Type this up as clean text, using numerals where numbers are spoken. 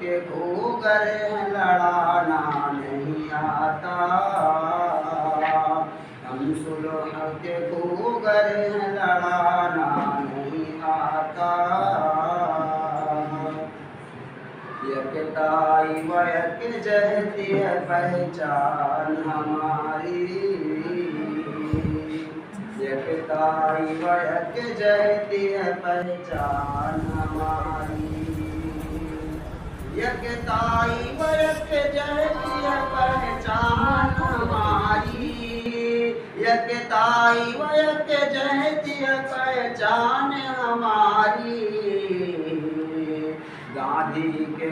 के घूगर लड़ाना नहीं आता, हम सुलह के घूगर लड़ाना नहीं आता। यकताई व यक जहती है पहचान हमारी, यकताई व यक जहती है पहचान हमारी, यकताई व यक जहती है पहचान हमारी, यकताई व यक जहती है पहचान हमारी। गांधी के